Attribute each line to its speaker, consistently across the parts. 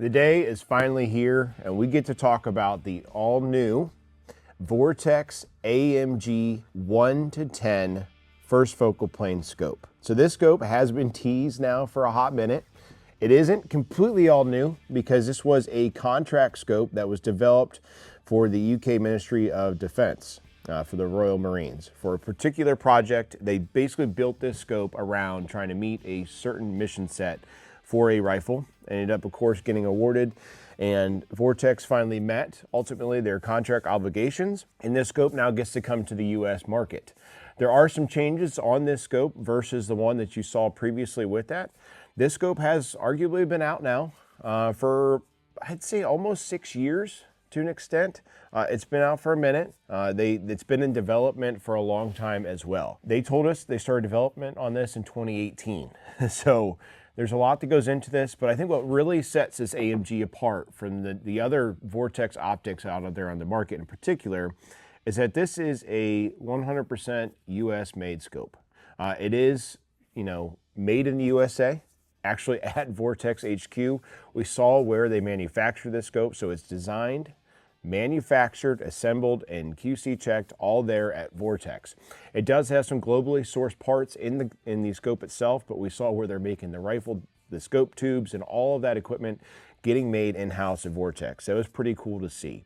Speaker 1: The day is finally here and we get to talk about the all new Vortex AMG 1-10 first focal plane scope. So this scope has been teased now for a hot minute. It isn't completely all new because this was a contract scope that was developed for the UK Ministry of Defence, for the Royal Marines. For a particular project, they basically built this scope around trying to meet a certain mission set for a rifle. Ended up, of course, getting awarded, and Vortex finally met, ultimately, their contract obligations, and this scope now gets to come to the US market. There are some changes on this scope versus the one that you saw previously with that. This scope has arguably been out now for, I'd say, almost 6 years to an extent. It's been out for a minute. It's been in development for a long time as well. They told us they started development on this in 2018. So there's a lot that goes into this, but I think what really sets this AMG apart from the other Vortex optics out there on the market in particular is that this is a 100% US made scope. It is, made in the USA. Actually at Vortex HQ, we saw where they manufacture this scope. So it's designed, manufactured, assembled, and QC checked all there at Vortex. It does have some globally sourced parts in the scope itself, but we saw where they're making the rifle, the scope tubes, and all of that equipment getting made in-house at Vortex. So it was pretty cool to see.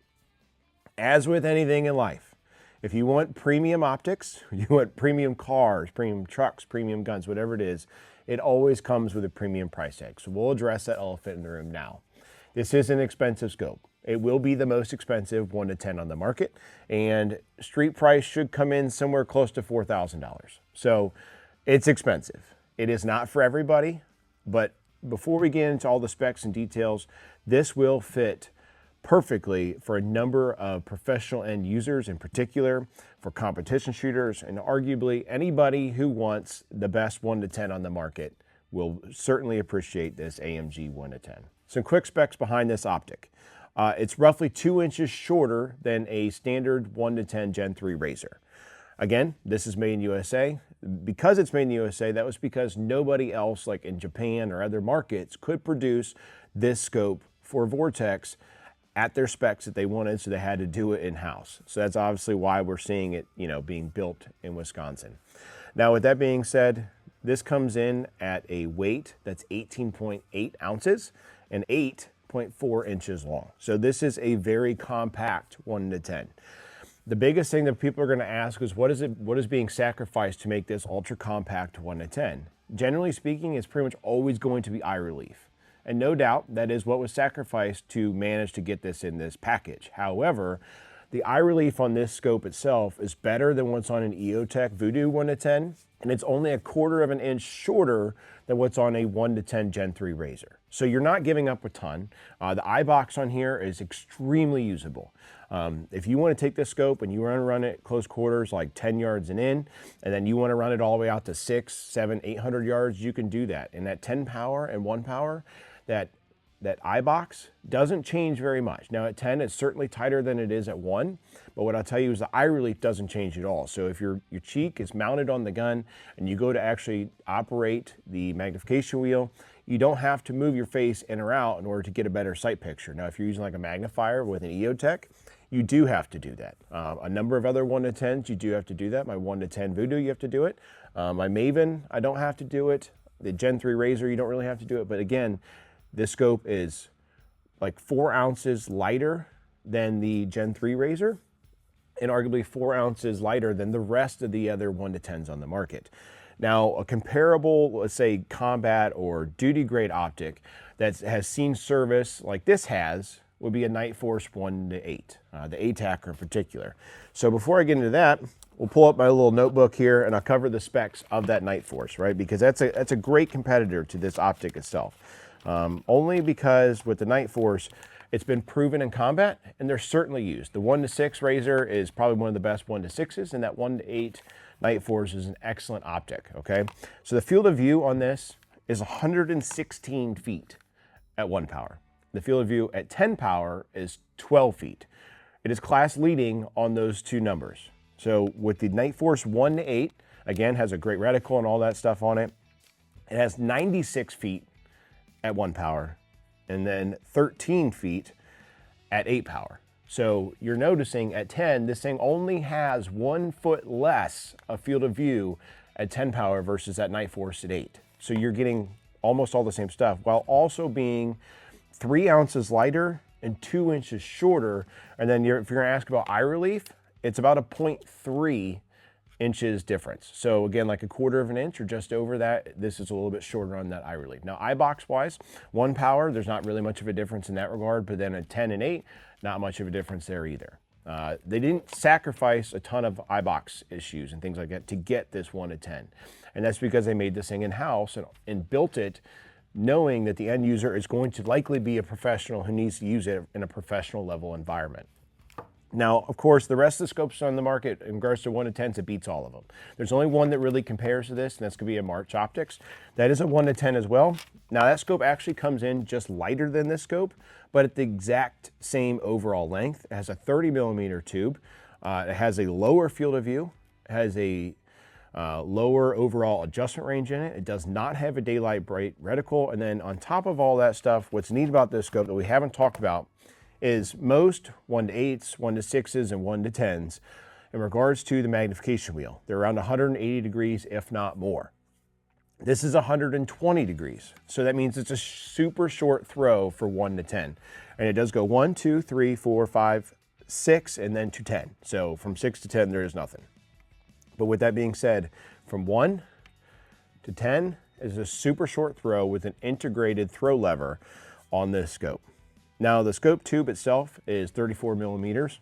Speaker 1: As with anything in life, if you want premium optics, you want premium cars, premium trucks, premium guns, whatever it is, it always comes with a premium price tag. So we'll address that elephant in the room now. This is an expensive scope. It will be the most expensive 1-10 on the market, and street price should come in somewhere close to $4,000. So it's expensive. It is not for everybody, but before we get into all the specs and details, this will fit perfectly for a number of professional end users, in particular for competition shooters, and arguably anybody who wants the best 1-10 on the market will certainly appreciate this AMG 1-10. Some quick specs behind this optic. It's roughly 2 inches shorter than a standard 1-10 Gen 3 Razor. Again, this is made in USA. Because it's made in the USA, that was because nobody else, like in Japan or other markets, could produce this scope for Vortex at their specs that they wanted, so they had to do it in-house. So that's obviously why we're seeing it, being built in Wisconsin. Now, with that being said, this comes in at a weight that's 18.8 ounces and 8.4 inches long. So this is a very compact 1-10. The biggest thing that people are going to ask is what is being sacrificed to make this ultra compact 1-10? Generally speaking, it's pretty much always going to be eye relief. And no doubt that is what was sacrificed to manage to get this in this package. However, the eye relief on this scope itself is better than what's on an EOTech Voodoo 1-10, and it's only 1/4 of an inch shorter than what's on a 1-10 Gen 3 Razor. So you're not giving up a ton. The eye box on here is extremely usable. If you want to take this scope and you want to run it close quarters, like 10 yards and in, and then you want to run it all the way out to 600, 700, 800 yards, you can do that. And that 10 power and 1 power, that eye box doesn't change very much. Now at 10, it's certainly tighter than it is at 1, but what I'll tell you is the eye relief doesn't change at all. So if your cheek is mounted on the gun and you go to actually operate the magnification wheel, you don't have to move your face in or out in order to get a better sight picture. Now if you're using like a magnifier with an EOTech, you do have to do that. A number of other 1-10s, you do have to do that. My 1-10 Voodoo, you have to do it. My Maven, I don't have to do it. The Gen 3 Razor, you don't really have to do it. But again, this scope is like 4 ounces lighter than the Gen 3 Razor, and arguably 4 ounces lighter than the rest of the other 1-10s on the market. Now, a comparable, let's say, combat or duty grade optic that has seen service like this has would be a Nightforce 1-8, the ATACR in particular. So before I get into that, we'll pull up my little notebook here and I'll cover the specs of that Nightforce, right? Because that's a great competitor to this optic itself. Only because with the Nightforce, it's been proven in combat and they're certainly used. The 1-6 Razor is probably one of the best 1-6s, and that 1-8 Nightforce is an excellent optic, okay? So the field of view on this is 116 feet at 1 power. The field of view at 10 power is 12 feet. It is class leading on those two numbers. So with the Nightforce 1-8, again, has a great reticle and all that stuff on it. It has 96 feet at 1 power and then 13 feet at 8 power. So you're noticing at 10, this thing only has 1 foot less of field of view at 10 power versus at Nightforce at 8. So you're getting almost all the same stuff while also being 3 ounces lighter and 2 inches shorter. And then if you're gonna ask about eye relief, it's about a 0.3 inches difference. So again, like a 1/4 of an inch or just over that, this is a little bit shorter on that eye relief. Now, eye box wise, 1 power, there's not really much of a difference in that regard, but then at 10 and 8, not much of a difference there either. They didn't sacrifice a ton of eye box issues and things like that to get this 1 to 10. And that's because they made this thing in-house and built it knowing that the end user is going to likely be a professional who needs to use it in a professional level environment. Now, of course, the rest of the scopes on the market in regards to 1 to 10s, it beats all of them. There's only one that really compares to this, and that's gonna be a March Optics. That is a 1 to 10 as well. Now, that scope actually comes in just lighter than this scope, but at the exact same overall length. It has a 30mm tube. It has a lower field of view. It has a lower overall adjustment range in it. It does not have a daylight bright reticle. And then on top of all that stuff, what's neat about this scope that we haven't talked about is most 1 to 8s, 1 to 6s, and 1 to 10s in regards to the magnification wheel. They're around 180 degrees, if not more. This is 120 degrees. So that means it's a super short throw for 1 to 10. And it does go 1, 2, 3, 4, 5, 6, and then to 10. So from 6 to 10, there is nothing. But with that being said, from 1 to 10 is a super short throw with an integrated throw lever on this scope. Now, the scope tube itself is 34mm.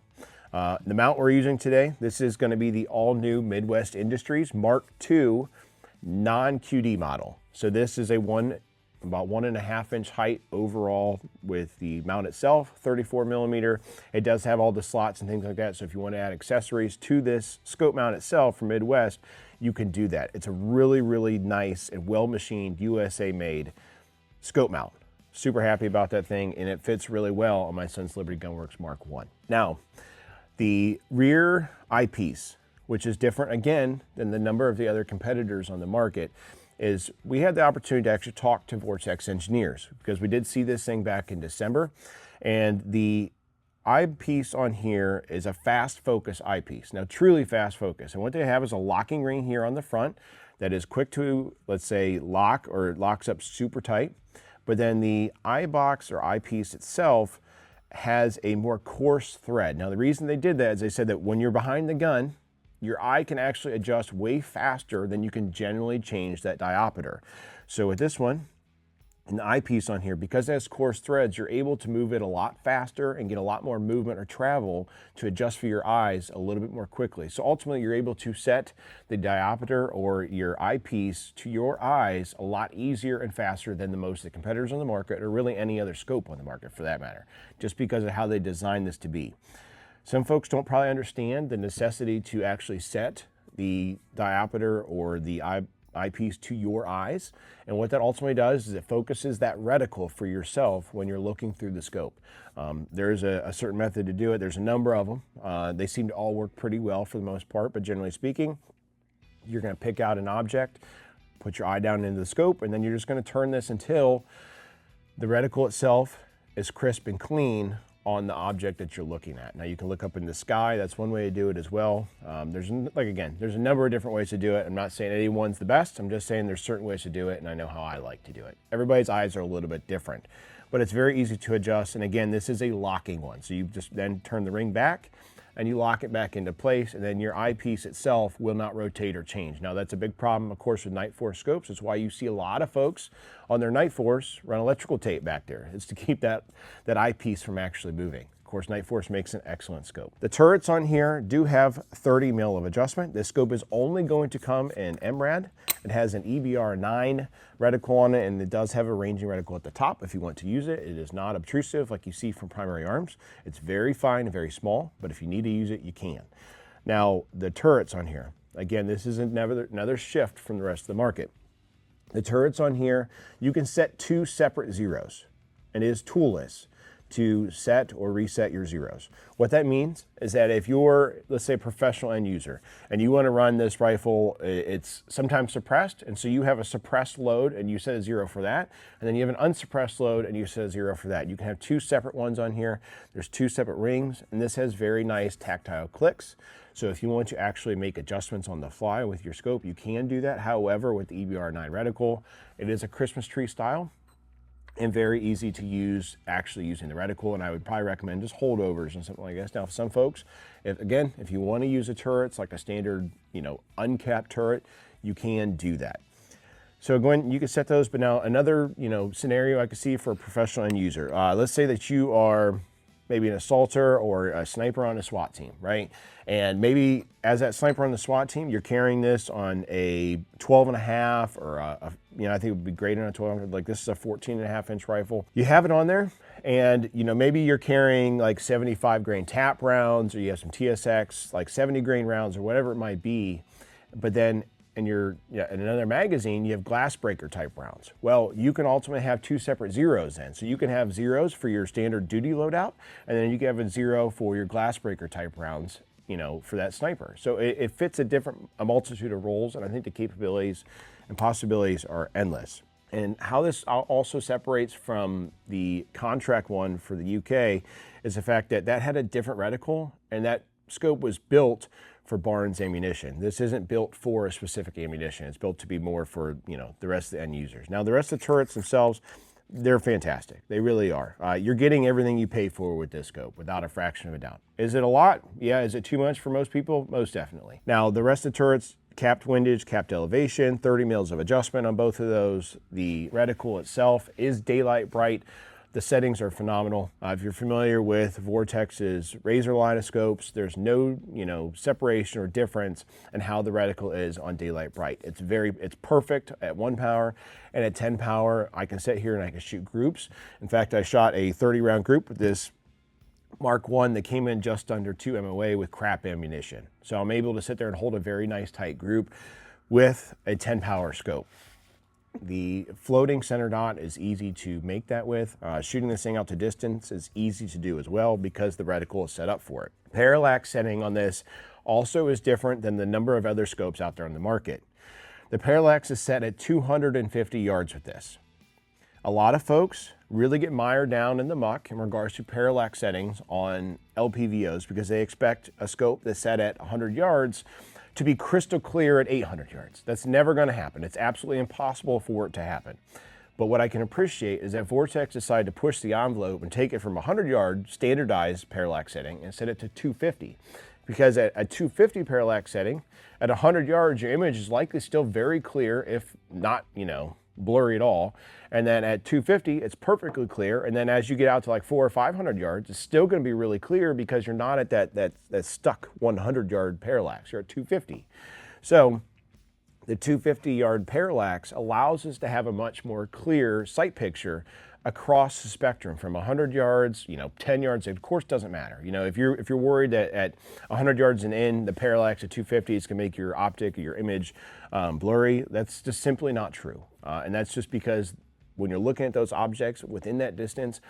Speaker 1: The mount we're using today, this is going to be the all-new Midwest Industries Mark II non-QD model. So this is about 1.5 inch height overall with the mount itself, 34mm. It does have all the slots and things like that. So if you want to add accessories to this scope mount itself from Midwest, you can do that. It's a really, really nice and well-machined USA made scope mount. Super happy about that thing, and it fits really well on my son's Liberty Gunworks Mark I. Now, the rear eyepiece, which is different again than the number of the other competitors on the market, is we had the opportunity to actually talk to Vortex engineers because we did see this thing back in December, and the eyepiece on here is a fast focus eyepiece. Now, truly fast focus, and what they have is a locking ring here on the front that is quick to, let's say, lock, or it locks up super tight. But then the eye box or eyepiece itself has a more coarse thread. Now, the reason they did that is they said that when you're behind the gun, your eye can actually adjust way faster than you can generally change that diopter. So with this one, an eyepiece on here, because it has coarse threads, you're able to move it a lot faster and get a lot more movement or travel to adjust for your eyes a little bit more quickly. So ultimately, you're able to set the diopter or your eyepiece to your eyes a lot easier and faster than most of the competitors on the market, or really any other scope on the market for that matter, just because of how they designed this to be. Some folks don't probably understand the necessity to actually set the diopter or the eyepiece to your eyes, and what that ultimately does is it focuses that reticle for yourself when you're looking through the scope. There's a certain method to do it. There's a number of them. They seem to all work pretty well for the most part, but generally speaking, you're going to pick out an object, put your eye down into the scope, and then you're just going to turn this until the reticle itself is crisp and clean on the object that you're looking at. Now, you can look up in the sky. That's one way to do it as well. There's a number of different ways to do it. I'm not saying any one's the best. I'm just saying there's certain ways to do it, and I know how I like to do it. Everybody's eyes are a little bit different, but it's very easy to adjust. And again, this is a locking one. So you just then turn the ring back and you lock it back into place, and then your eyepiece itself will not rotate or change. Now, that's a big problem, of course, with Nightforce scopes. It's why you see a lot of folks on their Nightforce run electrical tape back there. It's to keep that eyepiece from actually moving. Of course, Nightforce makes an excellent scope. The turrets on here do have 30 mil of adjustment. This scope is only going to come in MRAD. It has an EBR9 reticle on it, and it does have a ranging reticle at the top if you want to use it. It is not obtrusive like you see from primary arms. It's very fine and very small, but if you need to use it, you can. Now, the turrets on here, again, this is another shift from the rest of the market. The turrets on here, you can set 2 separate zeros, and it is toolless. to set or reset your zeros. What that means is that if you're, let's say, a professional end user and you want to run this rifle, it's sometimes suppressed, and so you have a suppressed load and you set a 0 for that, and then you have an unsuppressed load and you set a 0 for that. You can have two separate ones on here. There's two separate rings, and this has very nice tactile clicks. So if you want to actually make adjustments on the fly with your scope, you can do that. However, with the EBR9 reticle, it is a Christmas tree style and very easy to use actually using the reticle, and I would probably recommend just holdovers and something like this. Now for some folks, if you want to use a turret, it's like a standard, uncapped turret, you can do that. So you can set those, but now another, scenario I could see for a professional end user. Let's say that you are maybe an assaulter or a sniper on a SWAT team, right? And maybe as that sniper on the SWAT team, you're carrying this on a 12.5 or I think it would be great on a 12, like this is a 14.5-inch rifle. You have it on there, and maybe you're carrying like 75 grain tap rounds, or you have some TSX, like 70 grain rounds or whatever it might be, but then in another magazine, you have glass breaker type rounds. Well, you can ultimately have two separate zeros then. So you can have zeros for your standard duty loadout, and then you can have a 0 for your glass breaker type rounds, for that sniper. So it fits a multitude of roles, and I think the capabilities and possibilities are endless. And how this also separates from the contract one for the UK is the fact that had a different reticle, and that scope was built for Barnes ammunition. This isn't built for a specific ammunition. It's built to be more for, the rest of the end users. Now, the rest of the turrets themselves, they're fantastic. They really are. You're getting everything you pay for with this scope without a fraction of a doubt. Is it a lot? Yeah. Is it too much for most people? Most definitely. Now, the rest of the turrets, capped windage, capped elevation, 30 mils of adjustment on both of those. The reticle itself is daylight bright. The settings are phenomenal. If you're familiar with Vortex's razor line of scopes, there's no, separation or difference in how the reticle is on daylight bright. It's perfect at 1 power, and at 10 power, I can sit here and I can shoot groups. In fact, I shot a 30-round group with this Mark I that came in just under 2 MOA with crap ammunition. So I'm able to sit there and hold a very nice tight group with a 10 power scope. The floating center dot is easy to make that with. Shooting this thing out to distance is easy to do as well because the reticle is set up for it. Parallax setting on this also is different than the number of other scopes out there on the market. The Parallax is set at 250 yards with this. A lot of folks really get mired down in the muck in regards to parallax settings on LPVOs because they expect a scope that's set at 100 yards to be crystal clear at 800 yards. That's never going to happen. It's absolutely impossible for it to happen. But what I can appreciate is that Vortex decided to push the envelope and take it from 100-yard standardized parallax setting and set it to 250. Because at a 250 parallax setting, at 100 yards, your image is likely still very clear, if not, blurry at all. And then at 250, it's perfectly clear. And then as you get out to like 400 or 500 yards, it's still going to be really clear because you're not at that stuck 100-yard parallax. You're at 250. So the 250-yard parallax allows us to have a much more clear sight picture across the spectrum from 100 yards, 10 yards, of course doesn't matter. If you're worried that at 100 yards and in, the parallax at 250 is going to make your optic or your image blurry, that's just simply not true. And that's just because when you're looking at those objects within that distance,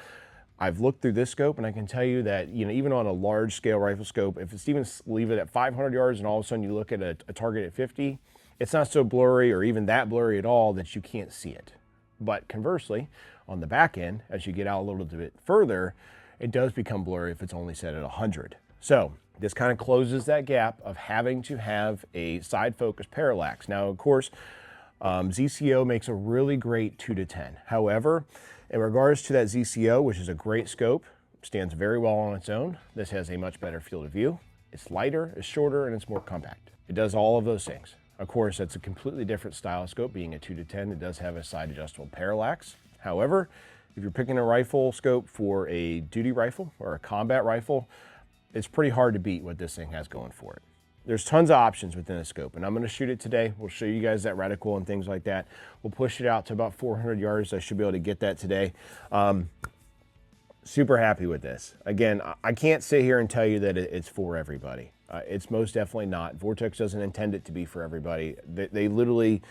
Speaker 1: I've looked through this scope and I can tell you that, even on a large scale rifle scope, if it's even leave it at 500 yards and all of a sudden you look at a target at 50, it's not so blurry or even that blurry at all that you can't see it. But conversely, on the back end, as you get out a little bit further, it does become blurry if it's only set at 100. So this kind of closes that gap of having to have a side focus parallax. Now, of course, ZCO makes a really great 2-10. However, in regards to that ZCO, which is a great scope, stands very well on its own. This has a much better field of view. It's lighter, it's shorter, and it's more compact. It does all of those things. Of course, that's a completely different style scope. Being a 2-10, it does have a side adjustable parallax. However, if you're picking a rifle scope for a duty rifle or a combat rifle, it's pretty hard to beat what this thing has going for it. There's tons of options within the scope, and I'm going to shoot it today. We'll show you guys that reticle and things like that. We'll push it out to about 400 yards. I should be able to get that today. Super happy with this. Again, I can't sit here and tell you that it's for everybody. It's most definitely not. Vortex doesn't intend it to be for everybody. They literally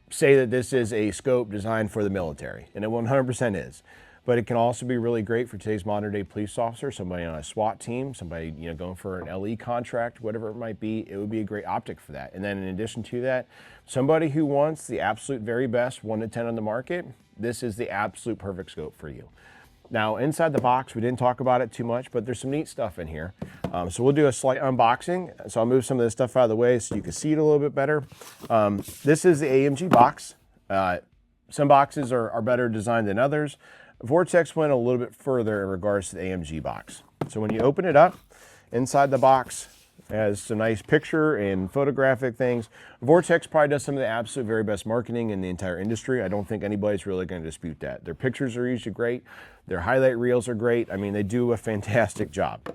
Speaker 1: say that this is a scope designed for the military, and it 100% is. but it can also be really great for today's modern day police officer, somebody on a SWAT team, somebody, you know, going for an LE contract, whatever it might be. It would be a great optic for that. And then in addition to that, somebody who wants the absolute very best 1 to 10 on the market, this is the absolute perfect scope for you. Now, inside the box, we didn't talk about it too much, but there's some neat stuff in here. So we'll do a slight unboxing. So I'll move some of this stuff out of the way so you can see it a little bit better. This is the AMG box. Some boxes are better designed than others. Vortex went a little bit further in regards to the AMG box. So when you open it up, inside the box has some nice picture and photographic things. Vortex probably does some of the absolute very best marketing in the entire industry. I don't think anybody's really going to dispute that. Their pictures are usually great. Their highlight reels are great. I mean, they do a fantastic job.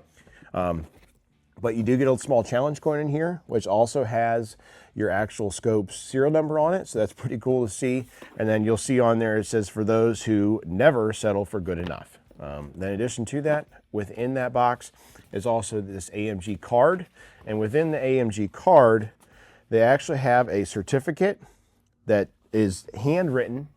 Speaker 1: But you do get a small challenge coin in here, which also has your actual scope's serial number on it. So that's pretty cool to see. And then you'll see on there, it says for those who never settle for good enough. Then in addition to that, within that box is also this AMG card. And within the AMG card, they actually have a certificate that is handwritten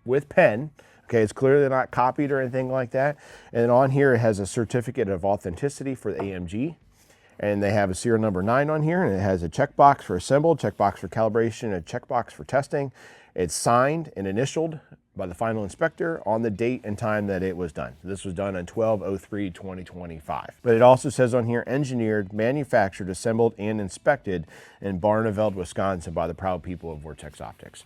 Speaker 1: with pen. Okay, it's clearly not copied or anything like that. And then on here, it has a certificate of authenticity for the AMG. And they have a serial number 9 on here, and it has a checkbox for assembled, checkbox for calibration, and a checkbox for testing. It's signed and initialed by the final inspector on the date and time that it was done. This was done on 12/03/2025. But it also says on here, engineered, manufactured, assembled, and inspected in Barneveld, Wisconsin by the proud people of Vortex Optics.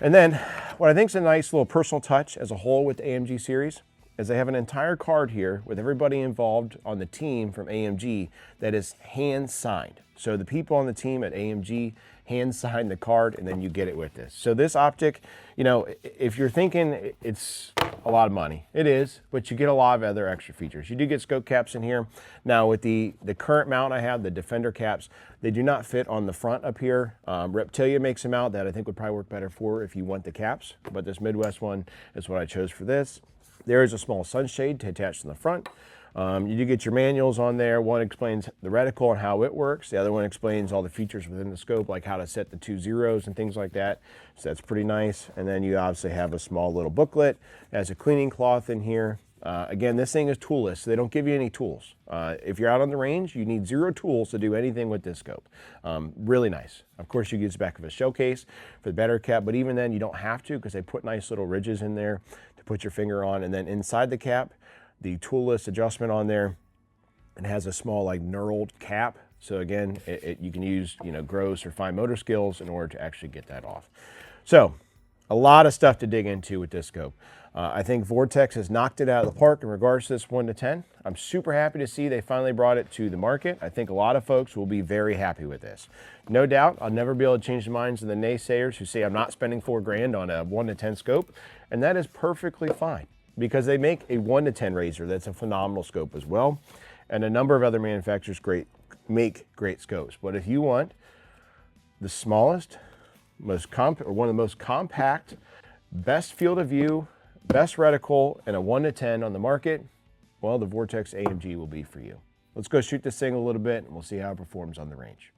Speaker 1: And then what I think is a nice little personal touch as a whole with the AMG series is they have an entire card here with everybody involved on the team from AMG that is hand signed. So the people on the team at AMG hand sign the card, and then you get it with this. So this optic, you know, if you're thinking it's a lot of money, it is, but you get a lot of other extra features. You do get scope caps in here. Now with the current mount I have, the Defender caps, they do not fit on the front up here. Reptilia makes them out that I think would probably work better for if you want the caps, but this Midwest one is what I chose for this. There is a small sunshade to attach to the front. You do get your manuals on there. One explains the reticle and how it works. The other one explains all the features within the scope, like how to set the 2 zeros and things like that. So that's pretty nice. And then you obviously have a small little booklet. It has a cleaning cloth in here. Again, this thing is toolless, so they don't give you any tools. If you're out on the range, you need 0 tools to do anything with this scope. Really nice. Of course, you use the back of a shell case for the battery cap, but even then you don't have to because they put nice little ridges in there to put your finger on. And then inside the cap, the toolless adjustment on there, it has a small like knurled cap. So again, you can use, you know, gross or fine motor skills in order to actually get that off. So a lot of stuff to dig into with this scope. I think Vortex has knocked it out of the park in regards to this 1 to 10. I'm super happy to see they finally brought it to the market. I think a lot of folks will be very happy with this. No doubt, I'll never be able to change the minds of the naysayers who say I'm not spending $4 grand on a 1 to 10 scope, and that is perfectly fine because they make a 1 to 10 razor that's a phenomenal scope as well, and a number of other manufacturers make great scopes. But if you want the smallest, one of the most compact, best field of view, best reticle, and a 1 to 10 on the market, well, the Vortex AMG will be for you. Let's go shoot this thing a little bit and we'll see how it performs on the range.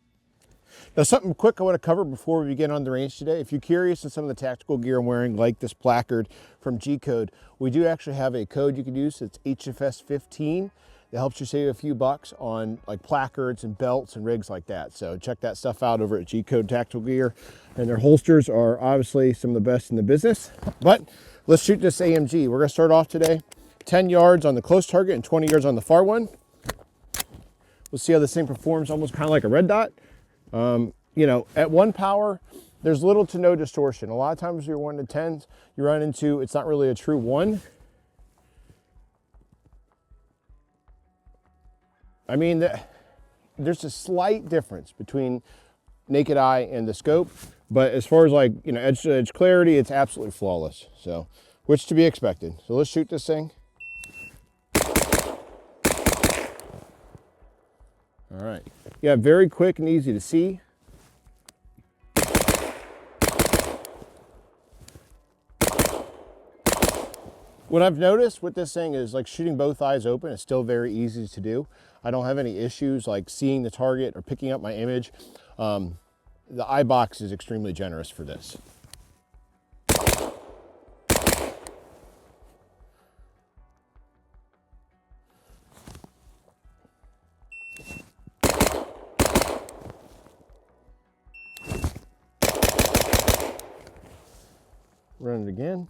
Speaker 1: Now, something quick I want to cover before we begin on the range today. If you're curious in some of the tactical gear I'm wearing, like this placard from G-Code, we do actually have a code you can use. It's HFS15. That helps you save a few bucks on like placards and belts and rigs like that. So check that stuff out over at G-Code Tactical Gear. And their holsters are obviously some of the best in the business. But let's shoot this AMG. We're going to start off today 10 yards on the close target and 20 yards on the far one. We'll see how this thing performs, almost kind of like a red dot. You know, at 1 power, there's little to no distortion. A lot of times your 1 to 10s, you run into, it's not really a true 1. I mean, there's a slight difference between naked eye and the scope, but as far as like, you know, edge to edge clarity, it's absolutely flawless. So, which to be expected. So let's shoot this thing. All right. Yeah, very quick and easy to see. What I've noticed with this thing is like shooting both eyes open is still very easy to do. I don't have any issues like seeing the target or picking up my image. The eye box is extremely generous for this. Run it again.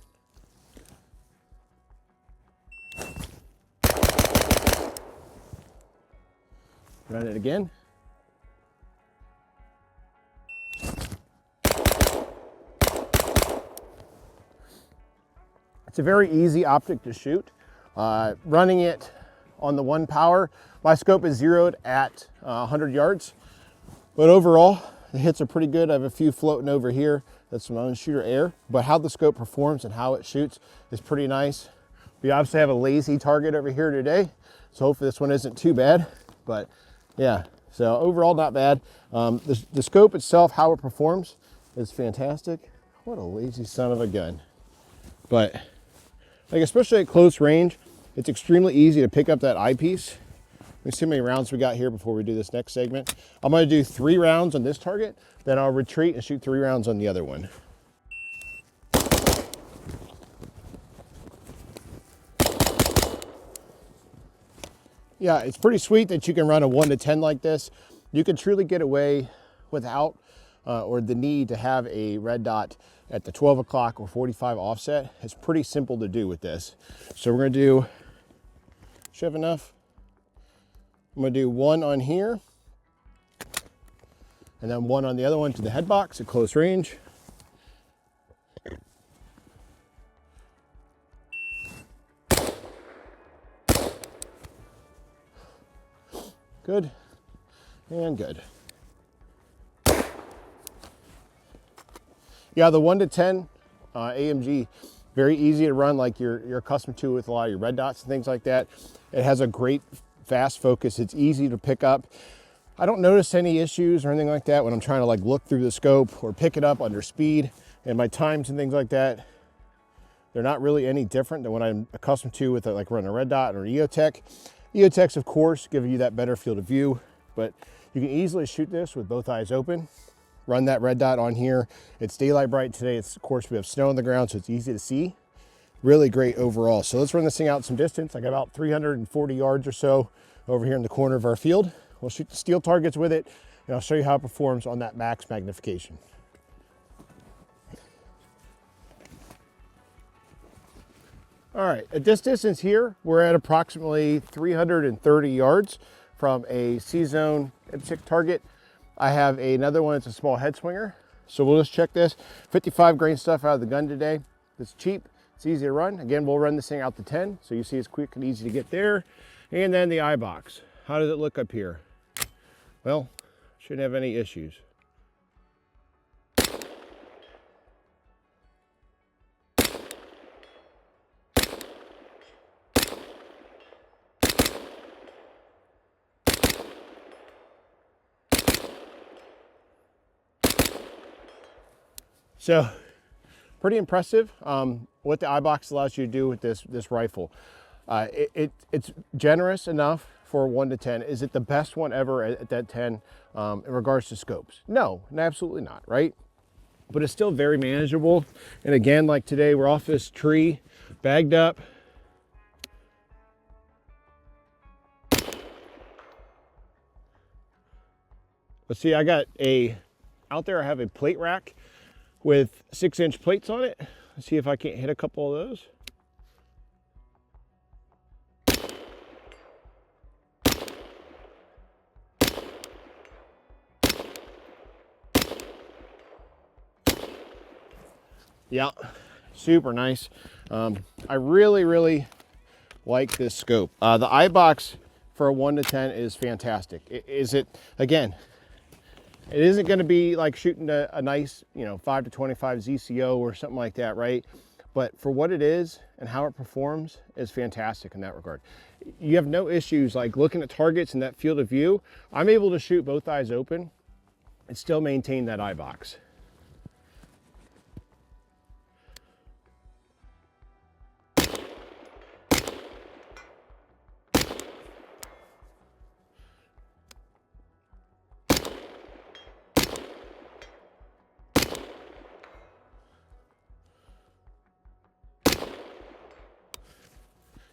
Speaker 1: Run it again. It's a very easy optic to shoot. Running it on the 1 power, my scope is zeroed at 100 yards, but overall the hits are pretty good. I have a few floating over here. That's my own shooter air, but how the scope performs and how it shoots is pretty nice. We obviously have a lazy target over here today, so hopefully this one isn't too bad, but yeah, so overall not bad. The scope itself, how it performs is fantastic. What a lazy son of a gun. But like, especially at close range, it's extremely easy to pick up that eyepiece. Let me see how many rounds we got here before we do this next segment. I'm gonna do 3 rounds on this target, then I'll retreat and shoot 3 rounds on the other one. Yeah, it's pretty sweet that you can run a 1 to 10 like this. You can truly get away without or the need to have a red dot at the 12 o'clock or 45 offset. It's pretty simple to do with this. So we're gonna do, should have enough? I'm gonna do 1 on here, and then 1 on the other one to the head box at close range. Good, and good. Yeah, the 1 to 10 AMG, very easy to run like you're accustomed to with a lot of your red dots and things like that. It has a great fast focus. It's easy to pick up. I don't notice any issues or anything like that when I'm trying to like look through the scope or pick it up under speed, and my times and things like that, they're not really any different than what I'm accustomed to with like running a red dot or EOTech. EOTechs, of course, give you that better field of view, but you can easily shoot this with both eyes open. Run that red dot on here. It's daylight bright today. Of course, we have snow on the ground, so it's easy to see. Really great overall. So let's run this thing out some distance. I got about 340 yards or so over here in the corner of our field. We'll shoot the steel targets with it, and I'll show you how it performs on that max magnification. All right, at this distance here, we're at approximately 330 yards from a C-Zone IPSC target. I have another one, it's a small head swinger. So we'll just check this. 55 grain stuff out of the gun today. It's cheap, it's easy to run. Again, we'll run this thing out to 10, so you see it's quick and easy to get there. And then the eye box. How does it look up here? Well, shouldn't have any issues. So pretty impressive what the eye box allows you to do with this rifle. It's generous enough for 1 to 10. Is it the best one ever at that 10 in regards to scopes? No, absolutely not, right? But it's still very manageable. And again, like today, we're off this tree, bagged up. Let's see, I got out there I have a plate rack with 6-inch plates on it. Let's see if I can't hit a couple of those. Yeah, super nice. I really like this scope. The eye box for a 1 to 10 is fantastic. Again, it isn't going to be like shooting a nice, 5 to 25 ZCO or something like that, right? But for what it is and how it performs is fantastic in that regard. You have no issues like looking at targets in that field of view. I'm able to shoot both eyes open and still maintain that eye box.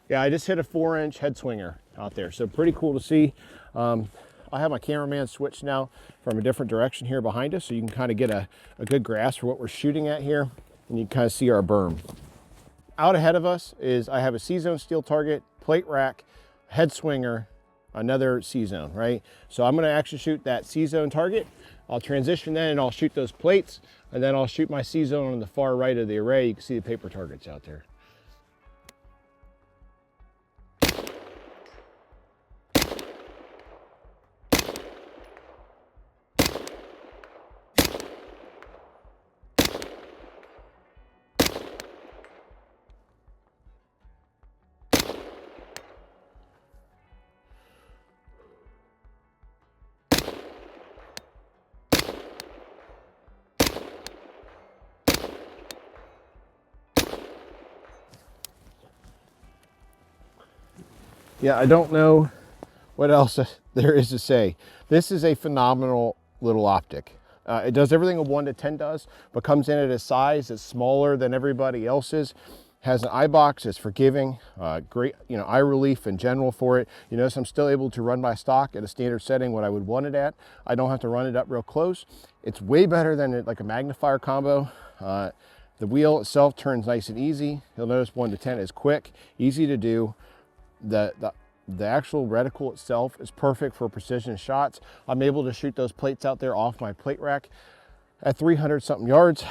Speaker 1: Yeah, I just hit a 4-inch head swinger out there, so pretty cool to see. I have my cameraman switched now from a different direction here behind us, so you can kind of get a good grasp for what we're shooting at here. and you kind of see our berm. Out ahead of us is I have a C-zone steel target, plate rack, head swinger, another C-zone, right? So I'm gonna actually shoot that C-zone target. I'll transition then and I'll shoot those plates, and then I'll shoot my C-zone on the far right of the array. You can see the paper targets out there. Yeah, I don't know what else there is to say. This is a phenomenal little optic. It does everything a 1-10 does, but comes in at a size that's smaller than everybody else's. Has an eye box, it's forgiving, great, you know, eye relief in general for it. You notice I'm still able to run my stock at a standard setting what I would want it at. I don't have to run it up real close. It's way better than like a magnifier combo. The wheel itself turns nice and easy. You'll notice 1-10 is quick, easy to do. The actual reticle itself is perfect for precision shots. I'm able to shoot those plates out there off my plate rack at 300 something yards.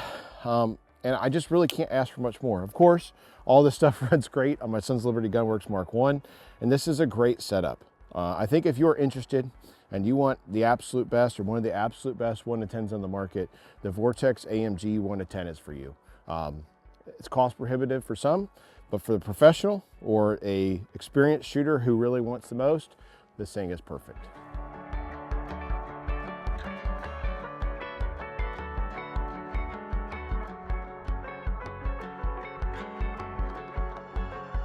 Speaker 1: And I just really can't ask for much more. Of course, all this stuff runs great on my Sons Liberty Gunworks Mark I, and this is a great setup. I think if you're interested and you want the absolute best or one of the absolute best 1-10s on the market, the Vortex AMG 1-10 is for you. It's cost prohibitive for some, but for the professional or a experienced shooter who really wants the most, this thing is perfect.